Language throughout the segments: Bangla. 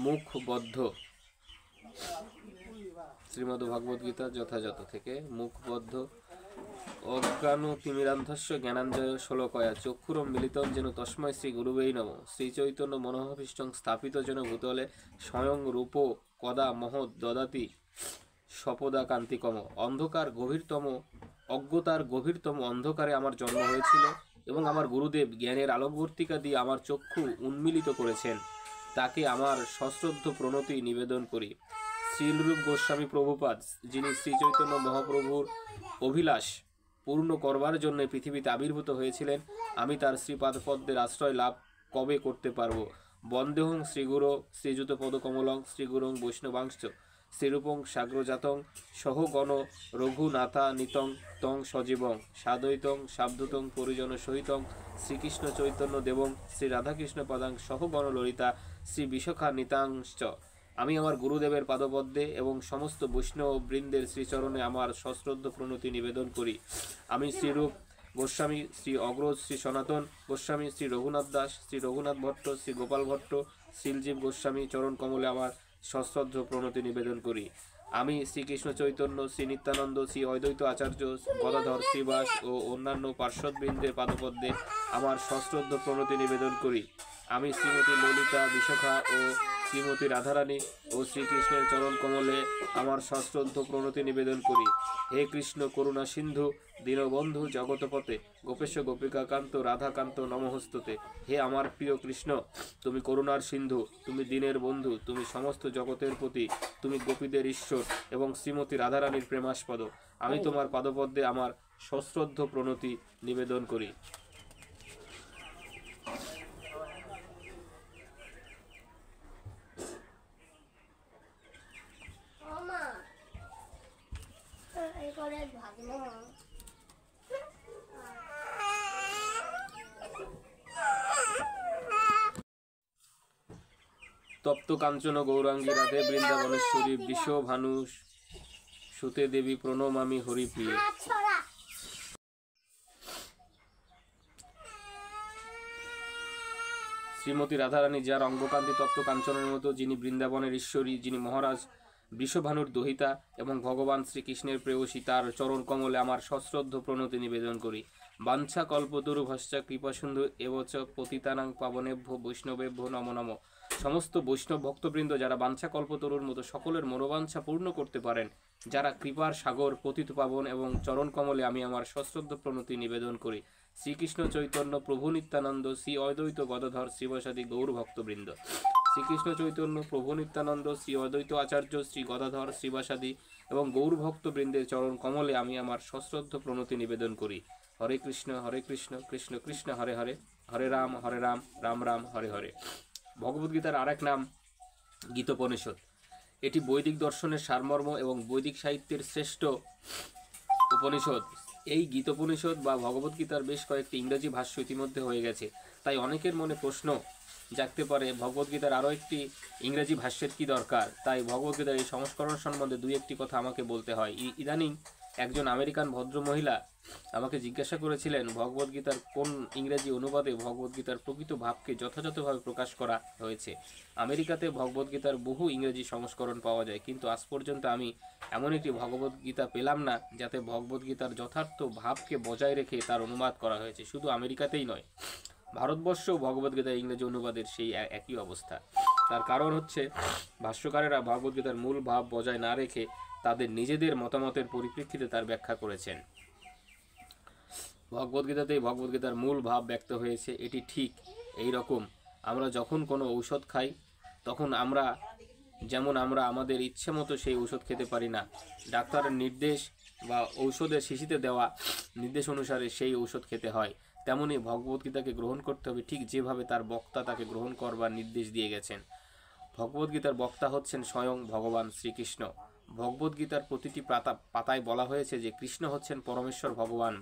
মুখবদ্ধ। শ্রীমদ্ ভগবদ গীতা যথাযথ থেকে মুখবদ্ধ। অজ্ঞানু তিমিরান্ধস্য জ্ঞানাঞ্জয় শ্লোকয়া চক্ষুরম মিলিতং যেন তস্মৈ শ্রী গুরুবেই নমঃ। শ্রীচৈতন্য মনোহভীষ্টং স্থাপিত যেন ভূতলে স্বয়ং রূপ কদা মহৎ দদাতি সপদা কান্তিকম। অন্ধকার গভীরতম অজ্ঞতার গভীরতম অন্ধকারে আমার জন্ম হয়েছিল এবং আমার গুরুদেব জ্ঞানের আলোকবর্তিকা দিয়ে আমার চক্ষু উন্মিলিত করেছেন। তাকে আমার সশ্রদ্ধ প্রণতি নিবেদন করি। শ্রীলরূপ গোস্বামী প্রভুপাদ, যিনি শ্রীচৈতন্য মহাপ্রভুর অভিলাষ পূর্ণ করবার জন্য পৃথিবীতে আবির্ভূত হয়েছিলেন, আমি তার শ্রীপাদপদ্মের আশ্রয় লাভ কবে করতে পারব? বন্দেহং শ্রীগুরো শ্রীযুত পদকমলং শ্রীগুরুং বৈষ্ণবাংশ শ্রীরূপং সাগ্রজাতং সহগণ রঘুনাথানিতং তং সজীবং সাদৈতং সাবধূতং পরিজন সহিতং শ্রীকৃষ্ণ চৈতন্য দেবং শ্রী রাধাকৃষ্ণ পদাং সহগণ ললিতা শ্রী বিশখা নিতাংশ্চ। আমি আমার গুরুদেবের পাদপদ্মে এবং সমস্ত বৈষ্ণব বৃন্দের শ্রীচরণে আমার সশ্রদ্ধ প্রণতি নিবেদন করি। আমি শ্রীরূপ গোস্বামী, শ্রী অগ্রজ শ্রী সনাতন গোস্বামী, শ্রী রঘুনাথ দাস, শ্রী রঘুনাথ ভট্ট, শ্রী গোপাল ভট্ট, শ্রীলজীব গোস্বামী চরণ কমলে আমার সশ্রদ্ধ প্রণতি নিবেদন করি। আমি শ্রীকৃষ্ণ চৈতন্য, শ্রী নিত্যানন্দ, শ্রী অদ্বৈত আচার্য, গদাধর, শ্রীবাস ও অন্যান্য পার্শ্বদবৃন্দের পাদপদ্মে আমার সশ্রদ্ধ প্রণতি নিবেদন করি। আমি শ্রীমতী ললিতা বিশাখা ও শ্রীমতী রাধারানী ও শ্রীকৃষ্ণের চরণ কমলে আমার সশ্রদ্ধ প্রণতি নিবেদন করি। হে কৃষ্ণ করুণা সিন্ধু দীনবন্ধু জগতপতে গোপেশ গোপিকাকান্ত রাধাকান্ত নমঃস্তুতে। হে আমার প্রিয় কৃষ্ণ, তুমি করুণার সিন্ধু, তুমি দীনের বন্ধু, তুমি সমস্ত জগতের প্রতি, তুমি গোপীদের ঈশ্বর এবং শ্রীমতী রাধারানীর প্রেমাস্পদ। আমি তোমার পাদপদ্মে আমার সশ্রদ্ধ প্রণতি নিবেদন করি। তপ্ত কাঞ্চন গৌরাঙ্গী রাধে বৃন্দাবনেশ্বরী বৃষভানু সুতে দেবী প্রণমামি হরিপ্রিয়ে। শ্রীমতী রাধারানী, যার অঙ্গকান্তি তপ্ত কাঞ্চনের মতো, যিনি বৃন্দাবনের ঈশ্বরী, যিনি মহারাজ বৃষভানুর দহিতা এবং ভগবান শ্রীকৃষ্ণের প্রেয়সী, তার চরণ কমলে আমার সশ্রদ্ধ প্রণতি নিবেদন করি। বাঞ্ছা কল্পতরু ভস্যা কৃপা সিন্ধু এবচ পতিতানাং পাবনেভ্য বৈষ্ণবেভ্য নমো নমঃ। সমস্ত বৈষ্ণব ভক্তবৃন্দ যারা বাঞ্ছা কল্পতরুর মতো সকলের মনোবাঞ্ছা পূর্ণ করতে পারেন, যারা কৃপার সাগর পতিত পাবন এবং চরণ কমলে আমি আমার সশ্রদ্ধ প্রণতি নিবেদন করি। শ্রীকৃষ্ণ চৈতন্য প্রভু নিত্যানন্দ শ্রী অদ্বৈত গদাধর শিবসাদী গৌর ভক্তবৃন্দ। শ্রীকৃষ্ণ চৈতন্য প্রভু নিত্যানন্দ শ্রী অদ্বৈত আচার্য শ্রী গদাধর শিবাসাদী এবং গৌর ভক্তবৃন্দের চরণ কমলে আমি আমার সশ্রদ্ধ প্রণতি নিবেদন করি। হরে কৃষ্ণ কৃষ্ণ কৃষ্ণ হরে হরে, হরে রাম রাম রাম হরে হরে। ভগবদ্গীতার আরেক নাম গীতোপনিষদ। এটি বৈদিক দর্শনের সারমর্ম এবং বৈদিক সাহিত্যের শ্রেষ্ঠ উপনিষদ। এই গীতোপনিষদ বা ভগবদ্গীতার বেশ কয়েকটি ইংরেজি ভাষ্য ইতিমধ্যে হয়ে গেছে, তাই অনেকের মনে প্রশ্ন জাগতে পারে ভগবদ্গীতার আরও একটি ইংরেজি ভাষ্যের কি দরকার। তাই ভগবদ্গীতার এই সংস্করণ সম্বন্ধে দুই একটি কথা আমাকে বলতে হয়। ইদানিং একজন আমেরিকান ভদ্রমহিলা আমাকে জিজ্ঞাসা করেছিলেন ভগবদ্গীতার কোন ইংরেজি অনুবাদে ভগবদ্গীতার প্রকৃত ভাবকে যথাযথভাবে প্রকাশ করা হয়েছে। আমেরিকাতে ভগবদ্গীতার বহু ইংরেজি সংস্করণ পাওয়া যায়, কিন্তু আজ পর্যন্ত আমি এমন একটি ভগবদ্গীতা পেলাম না যাতে ভগবদ্গীতার যথার্থ ভাবকে বজায় রেখে তার অনুবাদ করা হয়েছে। শুধু আমেরিকাতেই নয়, ভারতবর্ষেও ভগবদ্গীতার ইংরেজি অনুবাদের সেই একই অবস্থা। তার কারণ হচ্ছে ভাষ্যকারেরা ভগবদ্গীতার মূল ভাব বজায় না রেখে তাদের নিজেদের মতামতের পরিপ্রেক্ষিতে তার ব্যাখ্যা করেছেন। ভগবদ্গীতাতেই ভগবদ্গীতার মূল ভাব ব্যক্ত হয়েছে, এটি ঠিক। এই রকম আমরা যখন কোনো ঔষধ খাই তখন আমরা আমাদের ইচ্ছে মতো সেই ঔষধ খেতে পারি না। ডাক্তারের নির্দেশ বা ঔষধের শিশিতে দেওয়া নির্দেশ অনুসারে সেই ঔষধ খেতে হয়। তেমনি ভগবদ্গীতাকে গ্রহণ করতে হবে ঠিক যেভাবে তার বক্তা তাকে গ্রহণ করবার নির্দেশ দিয়ে গেছেন। ভগবদ্গীতার বক্তা হচ্ছেন স্বয়ং ভগবান শ্রীকৃষ্ণ। ভগবদ্গীতার প্রতিটি পাতায় বলা হয়েছে যে কৃষ্ণ হচ্ছেন পরমেশ্বর ভগবান।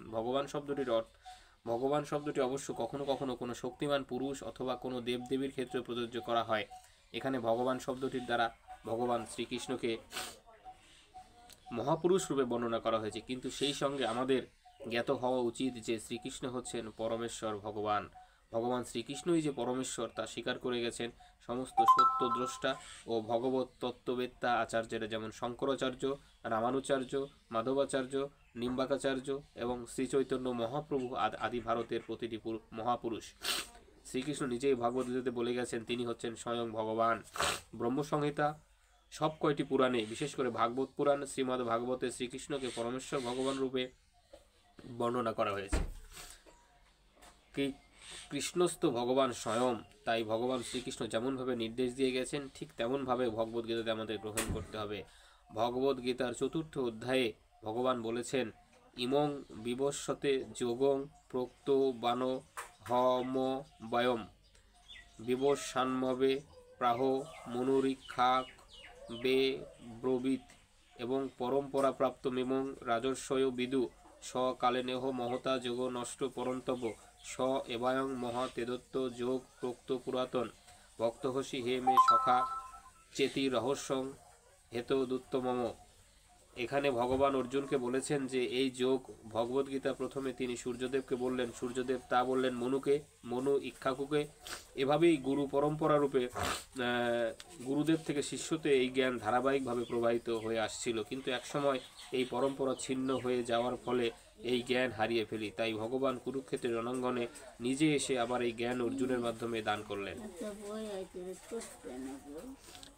ভগবান শব্দটি অবশ্য কখনো কখনো কোনো শক্তিমান পুরুষ অথবা কোনো দেবদেবীর ক্ষেত্রে প্রযোজ্য করা হয়। এখানে ভগবান শব্দটির দ্বারা ভগবান শ্রীকৃষ্ণকে মহাপুরুষ রূপে বর্ণনা করা হয়েছে, কিন্তু সেই সঙ্গে আমাদের জ্ঞাত হওয়া উচিত যে শ্রীকৃষ্ণ হচ্ছেন পরমেশ্বর ভগবান। ভগবান শ্রীকৃষ্ণই যে পরমেশ্বর তা স্বীকার করে গেছেন সমস্ত সত্যদ্রষ্টা ও ভগবত তত্ত্ববেত্তা আচার্যেরা, যেমন শঙ্করাচার্য, রামানুচার্য, মাধবাচার্য, নিম্বাকাচার্য এবং শ্রীচৈতন্য মহাপ্রভু আদি ভারতের প্রতিটি মহাপুরুষ। শ্রীকৃষ্ণ নিজেই ভগবদ্গীতাতে বলে গেছেন তিনি হচ্ছেন স্বয়ং ভগবান। ব্রহ্মসংহিতা সব কয়টি পুরাণে, বিশেষ করে ভাগবত পুরাণ, শ্রীমদ্ ভাগবতে শ্রীকৃষ্ণকে পরমেশ্বর ভগবান রূপে বর্ণনা করা হয়েছে। কৃষ্ণস্থ ভগবান স্বয়ং, তাই ভগবান শ্রীকৃষ্ণ যেমনভাবে নির্দেশ দিয়ে গেছেন ঠিক তেমনভাবে ভগবদ্গীতাতে আমাদের গ্রহণ করতে হবে। ভগবদ্গীতার 4র্থ অধ্যায়ে ভগবান বলেছেন, ইমং বিবস্বতে যোগং প্রোক্ত বান হম বয়ম বিবস্বান্মবে প্রাহ মনুরীক্ষাক বে ব্রবীত এবং পরম্পরাপ্রাপ্ত মিমং রাজস্বয় বিদু সকালেনেহ মহতা যোগ নষ্ট পরন্তব্য স এবায়ং মহা তেদত্ত যোগ প্রোক্ত পুরাতন ভক্তহসি হে মে সখা চেতি রহস্যং হেতদুত্তমম। এখানে ভগবান অর্জুনকে বলেছেন যে এই যোগ ভগবদ্গীতা প্রথমে তিনি সূর্যদেবকে বললেন, সূর্যদেব তা বললেন মনুকে, মনু ইক্ষ্বাকুকে। এভাবেই গুরু পরম্পরা রূপে গুরুদেব থেকে শিষ্যতে এই জ্ঞান ধারাবাহিকভাবে প্রবাহিত হয়ে আসছিল, কিন্তু একসময় এই পরম্পরা ছিন্ন হয়ে যাওয়ার ফলে এই জ্ঞান হারিয়ে ফেলি। তাই ভগবান কুরুক্ষেত্রের রণাঙ্গনে নিজে এসে আবার এই জ্ঞান অর্জুনের মাধ্যমে দান করলেন।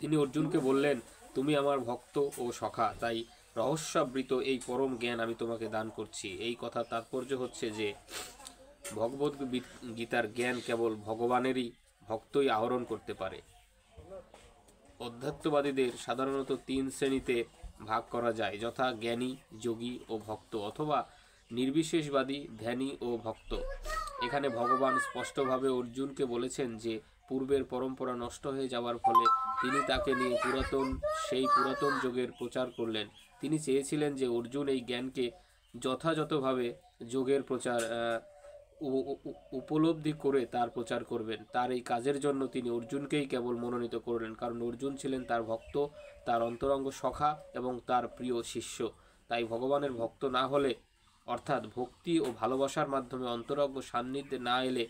তিনি অর্জুনকে বললেন, তুমি আমার ভক্ত ও সখা, তাই রহস্যাবৃত এই পরম জ্ঞান আমি তোমাকে দান করছি। এই কথা তাৎপর্য হচ্ছে যে ভগবদ গীতার জ্ঞান কেবল ভগবানেরই ভক্তই আহরণ করতে পারে। অধ্যাত্মবাদীদের সাধারণত 3 শ্রেণীতে ভাগ করা যায়, যথা জ্ঞানী, যোগী ও ভক্ত, অথবা নির্বিশেষবাদী, ধ্যানী ও ভক্ত। এখানে ভগবান স্পষ্টভাবে অর্জুনকে বলেছেন যে পূর্বের পরম্পরা নষ্ট হয়ে যাওয়ার ফলে তিনি তাকে নিয়ে সেই পুরাতন যোগের প্রচার করলেন। তিনি চেয়েছিলেন যে অর্জুন এই জ্ঞানকে যথাযথভাবে যোগের প্রচার উপলব্ধি করে তার প্রচার করবেন। তার এই কাজের জন্য তিনি অর্জুনকেই কেবল মনোনীত করলেন, কারণ অর্জুন ছিলেন তার ভক্ত, তার অন্তরঙ্গ সখা এবং তার প্রিয় শিষ্য। তাই ভগবানের ভক্ত না হলে, অর্থাৎ ভক্তি ও ভালোবাসার মাধ্যমে অন্তরঙ্গ সান্নিধ্যে না এলে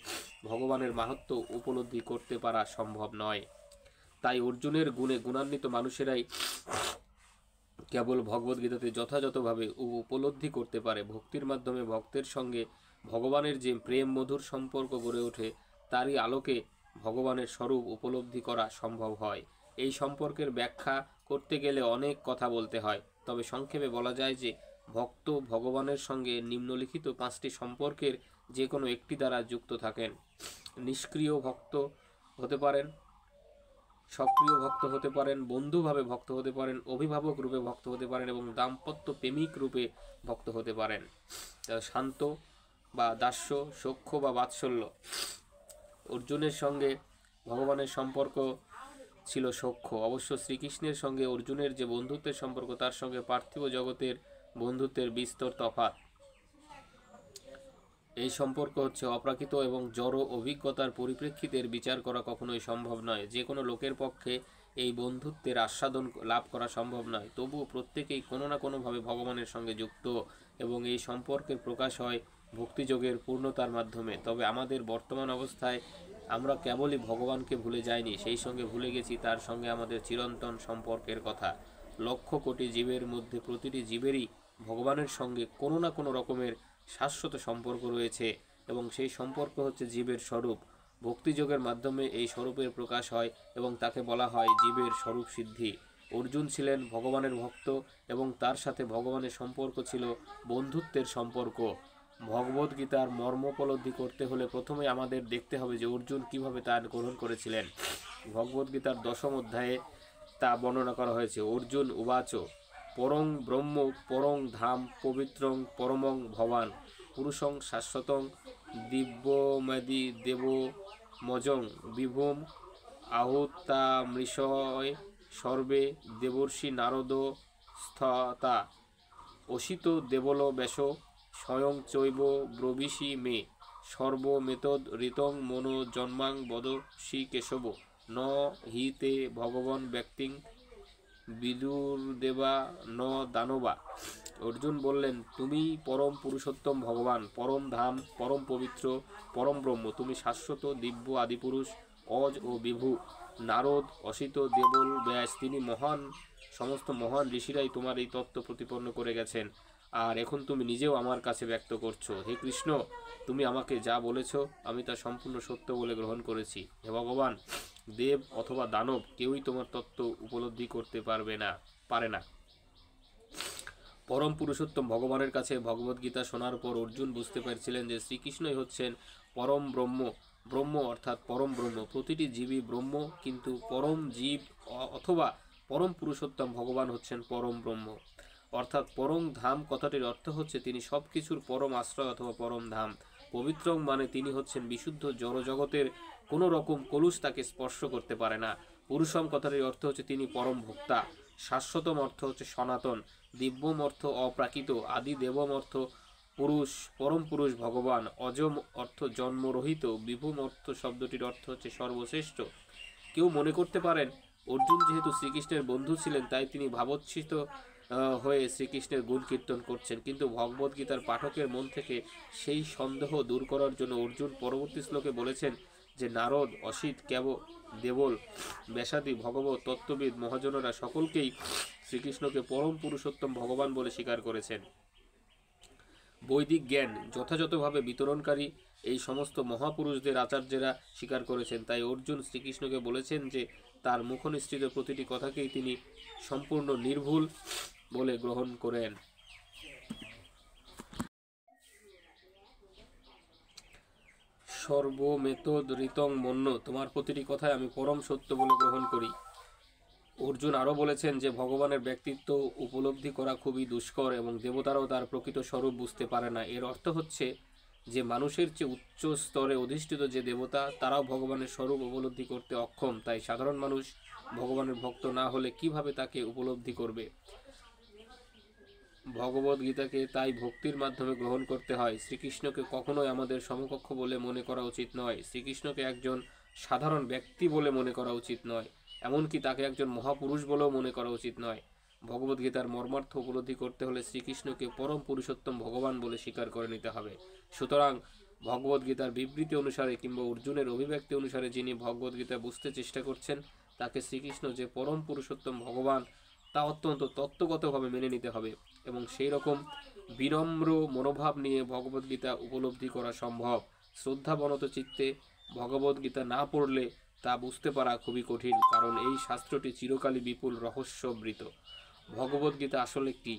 ভগবানের মাহাত্ম্য উপলব্ধি করতে পারা সম্ভব নয়। তাই অর্জুনের গুণে গুণান্বিত মানুষেরাই কেবল ভগবদ্গীতাতে যথাযথভাবে উপলব্ধি করতে পারে। ভক্তির মাধ্যমে ভক্তের সঙ্গে ভগবানের যে প্রেম মধুর সম্পর্ক গড়ে ওঠে তারই আলোকে ভগবানের স্বরূপ উপলব্ধি করা সম্ভব হয়। এই সম্পর্কের ব্যাখ্যা করতে গেলে অনেক কথা বলতে হয়, তবে সংক্ষেপে বলা যায় যে ভক্ত ভগবানের সঙ্গে নিম্নলিখিত 5টি সম্পর্কের যে কোনো একটি দ্বারা যুক্ত থাকেন। নিষ্ক্রিয় ভক্ত হতে পারেন, সক্রিয় ভক্ত হতে পারেন, বন্ধুভাবে ভক্ত হতে পারেন, অভিভাবক রূপে ভক্ত হতে পারেন এবং দাম্পত্য প্রেমিক রূপে ভক্ত হতে পারেন। শান্ত বা দাস্য, সখ্য বা বাৎসল্য। অর্জুনের সঙ্গে ভগবানের সম্পর্ক ছিল সখ্য। অবশ্য শ্রীকৃষ্ণের সঙ্গে অর্জুনের যে বন্ধুত্বের সম্পর্ক তার সঙ্গে পার্থিব জগতের বন্ধুত্বের বিস্তর তফাৎ। এই সম্পর্ক হচ্ছে অপ্রাকৃত এবং জড় অভিজ্ঞতার পরিপ্রেক্ষিতের বিচার করা কখনোই সম্ভব নয়। যে কোনো লোকের পক্ষে এই বন্ধুত্বের আস্বাদন লাভ করা সম্ভব নয়, তবুও প্রত্যেকেই কোনো না কোনোভাবে ভগবানের সঙ্গে যুক্ত এবং এই সম্পর্কের প্রকাশ হয় ভক্তিযোগের পূর্ণতার মাধ্যমে। তবে আমাদের বর্তমান অবস্থায় আমরা কেবলই ভগবানকে ভুলে যাইনি, সেই সঙ্গে ভুলে গেছি তার সঙ্গে আমাদের চিরন্তন সম্পর্কের কথা। লক্ষ কোটি জীবের মধ্যে প্রতিটি জীবেরই ভগবানের সঙ্গে কোনো না কোনো রকমের শাশ্বত সম্পর্ক রয়েছে এবং সেই সম্পর্ক হচ্ছে জীবের স্বরূপ। ভক্তিযোগের মাধ্যমে এই স্বরূপের প্রকাশ হয় এবং তাকে বলা হয় জীবের স্বরূপ সিদ্ধি। অর্জুন ছিলেন ভগবানের ভক্ত এবং তার সাথে ভগবানের সম্পর্ক ছিল বন্ধুত্বের সম্পর্ক। ভগবদ্গীতার মর্ম উপলব্ধি করতে হলে প্রথমে আমাদের দেখতে হবে যে অর্জুন কিভাবে তা গ্রহণ করেছিলেন। ভগবদ্গীতার 10ম অধ্যায়ে তা বর্ণনা করা হয়েছে। অর্জুন উবাচ পরং ব্রহ্ম পরং ধাম পবিত্রং পরমং ভবান পুরুষং শাশ্বতং দিব্যমেদি দেব মজং বিভুম আহুতামৃষয় সর্বে দেবর্ষি নারদ স্থতা অসিত দেবল বেশ স্বয়ং চৈব ব্রবিষি মে সর্বমেতদ ঋতং মনো জন্মাং বদসি কেশব ন হিতে ভগবান ব্যক্তিং বিদুর্দেবা ন দানবা। অর্জুন বললেন, তুমি পরম পুরুষোত্তম ভগবান, পরম ধাম, পরম পবিত্র, পরম ব্রহ্ম। তুমি শাশ্বত, দিব্য, আদিপুরুষ, অজ ও বিভু। নারদ, অসিত, দেবল, ব্যাস, তিনি মহান, সমস্ত মহান ঋষিরাই তোমার এই তত্ত্ব প্রতিপন্ন করে গেছেন, আর এখন তুমি নিজেও আমার কাছে ব্যক্ত করছো। হে কৃষ্ণ, তুমি আমাকে যা বলেছ আমি তা সম্পূর্ণ সত্য বলে গ্রহণ করেছি। হে ভগবান, দেব অথবা দানব কেউই তোমার তত্ত্ব উপলব্ধি করতে পারে না। পরম পুরুষোত্তম ভগবানের কাছে ভগবদ্গীতা শোনার পর অর্জুন বুঝতে পারছিলেন যে শ্রীকৃষ্ণই হচ্ছেন পরম ব্রহ্ম। ব্রহ্ম অর্থাৎ পরম ব্রহ্ম, প্রতিটি জীবই ব্রহ্ম, কিন্তু পরম জীব অথবা পরম পুরুষোত্তম ভগবান হচ্ছেন পরম ব্রহ্ম। অর্থাৎ পরম ধাম কথাটির অর্থ হচ্ছে তিনি সব কিছুর পরম আশ্রয় অথবা পরম ধাম। পবিত্র মানে তিনি হচ্ছেন বিশুদ্ধ, জড়জগতের কোনো রকম কলুষ তাকে স্পর্শ করতে পারে না। পুরুষম কথাটির অর্থ হচ্ছে তিনি পরম ভোক্তা। শাশ্বতম অর্থ হচ্ছে সনাতন। দিব্যম অর্থ অপ্রাকৃত। আদি দেবম অর্থ পুরুষ, পরম পুরুষ ভগবান। অজম অর্থ জন্মরহিত। বিভুম অর্থ শব্দটির অর্থ হচ্ছে সর্বশ্রেষ্ঠ। কেউ মনে করতে পারেন অর্জুন যেহেতু শ্রীকৃষ্ণের বন্ধু ছিলেন তাই তিনি ভাবোচ্ছিত হয়ে শ্রীকৃষ্ণের গুণ কীর্তন করছেন, কিন্তু ভগবদ্গীতার পাঠকের মন থেকে সেই সন্দেহ দূর করার জন্য অর্জুন পরবর্তী শ্লোকে বলেছেন যে নারদ, অসিত, দেবল, ব্যাসাদি, ভগবত তত্ত্ববিদ মহাজনেরা সকলকেই শ্রীকৃষ্ণকে পরম পুরুষোত্তম ভগবান বলে স্বীকার করেছেন। বৈদিক জ্ঞান যথাযথভাবে বিতরণকারী এই সমস্ত মহাপুরুষদের আচার্যেরা স্বীকার করেছেন। তাই অর্জুন শ্রীকৃষ্ণকে বলেছেন যে তার মুখনিসৃত প্রতিটি কথাকেই তিনি সম্পূর্ণ নির্ভুল বলে গ্রহণ করেন। সর্বমেতদ ঋতং মন্য, তোমার প্রতিটি কথায় আমি পরম সত্য বলে গ্রহণ করি। অর্জুন আরও বলেছেন যে ভগবানের ব্যক্তিত্ব উপলব্ধি করা খুবই দুষ্কর এবং দেবতারাও তার প্রকৃত স্বরূপ বুঝতে পারে না। এর অর্থ হচ্ছে যে মানুষের চেয়ে উচ্চ স্তরে অধিষ্ঠিত যে দেবতা তারাও ভগবানের স্বরূপ উপলব্ধি করতে অক্ষম। তাই সাধারণ মানুষ ভগবানের ভক্ত না হলে কিভাবে তাকে উপলব্ধি করবে? ভগবদ্গীতাকে তাই ভক্তির মাধ্যমে গ্রহণ করতে হয়। শ্রীকৃষ্ণকে কখনোই আমাদের সমকক্ষ বলে মনে করা উচিত নয়। শ্রীকৃষ্ণকে একজন সাধারণ ব্যক্তি বলে মনে করা উচিত নয়, এমনকি তাকে একজন মহাপুরুষ বলেও মনে করা উচিত নয়। ভগবদ্গীতার মর্মার্থ উপলব্ধি করতে হলে শ্রীকৃষ্ণকে পরম পুরুষোত্তম ভগবান বলে স্বীকার করে নিতে হবে। সুতরাং ভগবদ্গীতার বিবৃতি অনুসারে কিংবা অর্জুনের অভিব্যক্তি অনুসারে যিনি ভগবদ্গীতা বুঝতে চেষ্টা করছেন তাকে শ্রীকৃষ্ণ যে পরম পুরুষোত্তম ভগবান তা অত্যন্ত তত্ত্বগতভাবে মেনে নিতে হবে এবং সেই রকম বিনম্র মনোভাব নিয়ে ভগবদ্গীতা উপলব্ধি করা সম্ভব। শ্রদ্ধাবনত চিত্তে ভগবদ্গীতা না পড়লে তা বুঝতে পারা খুবই কঠিন, কারণ এই শাস্ত্রটি চিরকালই বিপুল রহস্যবৃত। ভগবদ্গীতা আসলে কি?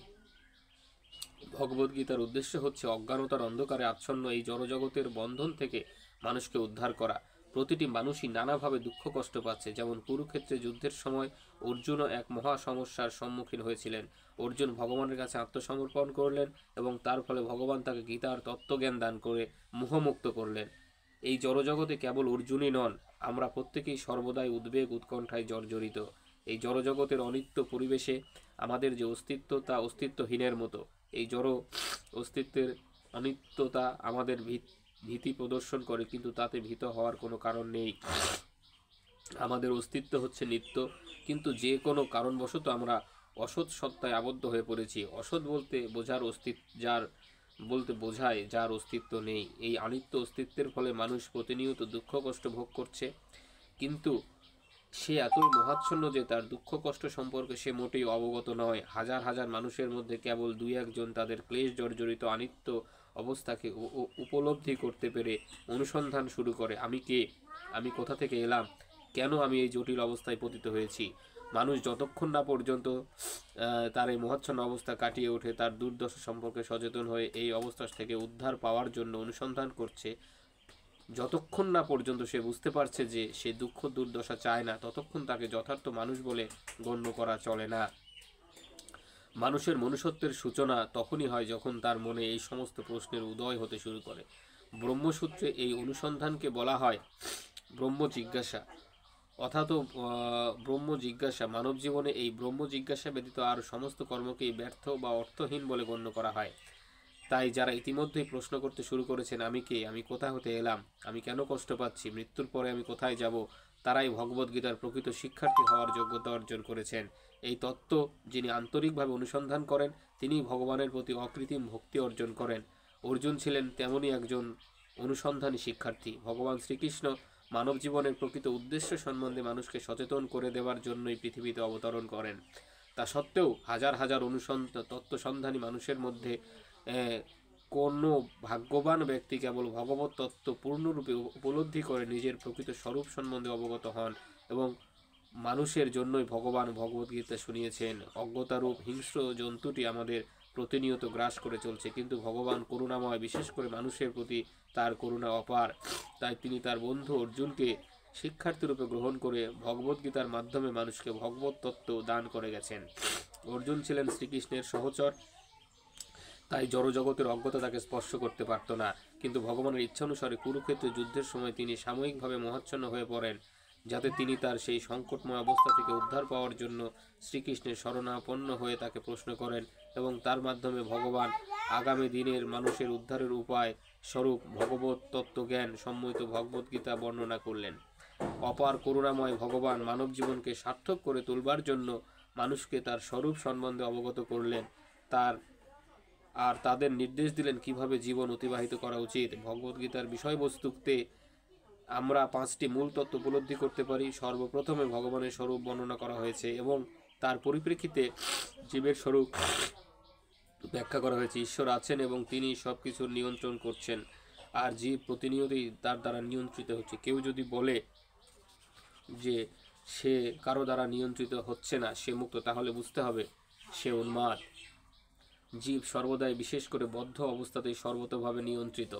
ভগবদ্গীতার উদ্দেশ্য হচ্ছে অজ্ঞানতার অন্ধকারে আচ্ছন্ন এই জড়জগতের বন্ধন থেকে মানুষকে উদ্ধার করা। প্রতিটি মানুষই নানাভাবে দুঃখ কষ্ট পাচ্ছে। যেমন কুরুক্ষেত্রে যুদ্ধের সময় অর্জুনও এক মহা সমস্যার সম্মুখীন হয়েছিলেন। অর্জুন ভগবানের কাছে আত্মসমর্পণ করলেন এবং তার ফলে ভগবান তাকে গীতার তত্ত্বজ্ঞান দান করে মোহমুক্ত করলেন। এই জড়জগতে কেবল অর্জুনই নন, আমরা প্রত্যেকেই সর্বদাই উদ্বেগ উৎকণ্ঠায় জর্জরিত। এই জড়জগতের অনিত্য পরিবেশে আমাদের যে অস্তিত্ব তা অস্তিত্বহীনের মতো। এই জড় অস্তিত্বের অনিত্যতা আমাদের ভীতি প্রদর্শন করে, কিন্তু তাতে ভীত হওয়ার কোনো কারণ নেই। আমাদের অস্তিত্ব হচ্ছে নিত্য, কিন্তু যে কোনো কারণবশত আমরা অসৎ সত্তায় আবদ্ধ হয়ে পড়েছি। অসৎ বলতে বোঝায় যার অস্তিত্ব নেই। এই অনিত্য অস্তিত্বের ফলে মানুষ প্রতিনিয়ত দুঃখ কষ্ট ভোগ করছে, কিন্তু সে এতই মোহাচ্ছন্ন যে তার দুঃখ কষ্ট সম্পর্কে সে মোটেই অবগত নয়। হাজার হাজার মানুষের মধ্যে কেবল দুই একজন তাদের ক্লেশ জর্জরিত অনিত্য অবস্থাকে উপলব্ধি করতে পেরে অনুসন্ধান শুরু করে, আমি কে, আমি কোথা থেকে এলাম, কেন আমি এই জটিল অবস্থায় পতিত হয়েছি। মানুষ যতক্ষণ না পর্যন্ত তার এই মোহাচ্ছন্ন অবস্থা কাটিয়ে ওঠে, তার দুর্দশা সম্পর্কে সচেতন হয়ে এই অবস্থা থেকে উদ্ধার পাওয়ার জন্য অনুসন্ধান করছে, যতক্ষণ না পর্যন্ত সে বুঝতে পারছে যে সে দুঃখ দুর্দশা চায় না, ততক্ষণ তাকে যথার্থ মানুষ বলে গণ্য করা চলে না। মানুষের মনুষ্যত্বের সূচনা তখনই হয় যখন তার মনে এই সমস্ত প্রশ্নের উদয় হতে শুরু করে। ব্রহ্মসূত্রে এই অনুসন্ধানকে বলা হয় ব্রহ্ম জিজ্ঞাসা। অর্থাৎ ব্রহ্ম জিজ্ঞাসা মানব জীবনে এই ব্রহ্ম জিজ্ঞাসা ব্যতীত আর সমস্ত কর্মকেই ব্যর্থ বা অর্থহীন বলে গণ্য করা হয়। তাই যারা ইতিমধ্যেই প্রশ্ন করতে শুরু করেছেন, আমি কে, আমি কোথা হতে এলাম, আমি কেন কষ্ট পাচ্ছি, মৃত্যুর পরে আমি কোথায় যাব, তারাই ভগবদ্গীতার প্রকৃত শিক্ষার্থী হওয়ার যোগ্যতা অর্জন করেছেন। এই তত্ত্ব যিনি আন্তরিকভাবে অনুসন্ধান করেন তিনিই ভগবানের প্রতি অকৃত্রিম ভক্তি অর্জন করেন। অর্জুন ছিলেন তেমনই একজন অনুসন্ধানী শিক্ষার্থী। ভগবান শ্রীকৃষ্ণ মানব জীবনের প্রকৃত উদ্দেশ্য সম্বন্ধে মানুষকে সচেতন করে দেওয়ার জন্যই পৃথিবীতে অবতরণ করেন। তা সত্ত্বেও হাজার হাজার তত্ত্বসন্ধানী মানুষের মধ্যে কোনো ভাগ্যবান ব্যক্তি কেবল ভগবত তত্ত্ব পূর্ণরূপে উপলব্ধি করে নিজের প্রকৃত স্বরূপ সম্বন্ধে অবগত হন এবং মানুষের জন্যই ভগবান ভগবদ্গীতা শুনিয়েছেন। অজ্ঞতারূপ হিংস্র জন্তুটি আমাদের প্রতিনিয়ত গ্রাস করে চলছে, কিন্তু ভগবান করুণাময়, বিশেষ করে মানুষের প্রতি তার করুণা অপার। তাই তিনি তার বন্ধু অর্জুনকে শিক্ষার্থী রূপে গ্রহণ করে ভগবদ্গীতার মাধ্যমে মানুষকে ভগবত তত্ত্ব দান করে গেছেন। অর্জুন ছিলেন শ্রীকৃষ্ণের সহচর, তাই জড়জগতের অজ্ঞতা তাকে স্পর্শ করতে পারত না। কিন্তু ভগবানের ইচ্ছানুসারে কুরুক্ষেত্রে যুদ্ধের সময় তিনি সাময়িকভাবে মোহাচ্ছন্ন হয়ে পড়েন, যাতে তিনি তার সেই সংকটময় অবস্থা থেকে উদ্ধার পাওয়ার জন্য শ্রীকৃষ্ণের শরণাপন্ন হয়ে তাকে প্রশ্ন করেন এবং তার মাধ্যমে ভগবান আগামী দিনের মানুষের উদ্ধারের উপায় স্বরূপ ভগবত তত্ত্বজ্ঞান সম্মত ভগবদ্গীতা বর্ণনা করলেন। অপার করুণাময় ভগবান মানব জীবনকে সার্থক করে তুলবার জন্য মানুষকে তার স্বরূপ সম্বন্ধে অবগত করলেন, তাদের নির্দেশ দিলেন কিভাবে জীবন অতিবাহিত করা উচিত। ভগবদ্গীতার বিষয়বস্তুতে আমরা 5টি মূল তত্ত্ব উপলব্ধি করতে পারি। সর্বপ্রথমে ভগবানের স্বরূপ বর্ণনা করা হয়েছে এবং তার পরিপ্রেক্ষিতে জীবের স্বরূপ ব্যাখ্যা করা হয়েছে। ঈশ্বর আছেন এবং তিনি সব কিছুর নিয়ন্ত্রণ করছেন, আর জীব প্রতিনিয়তই তার দ্বারা নিয়ন্ত্রিত হচ্ছে। কেউ যদি বলে যে সে কারো দ্বারা নিয়ন্ত্রিত হচ্ছে না, সে মুক্ত, তাহলে বুঝতে হবে সে উন্মাদ। জীব সর্বদাই, বিশেষ করে বদ্ধ অবস্থাতেই সর্বতোভাবে নিয়ন্ত্রিত।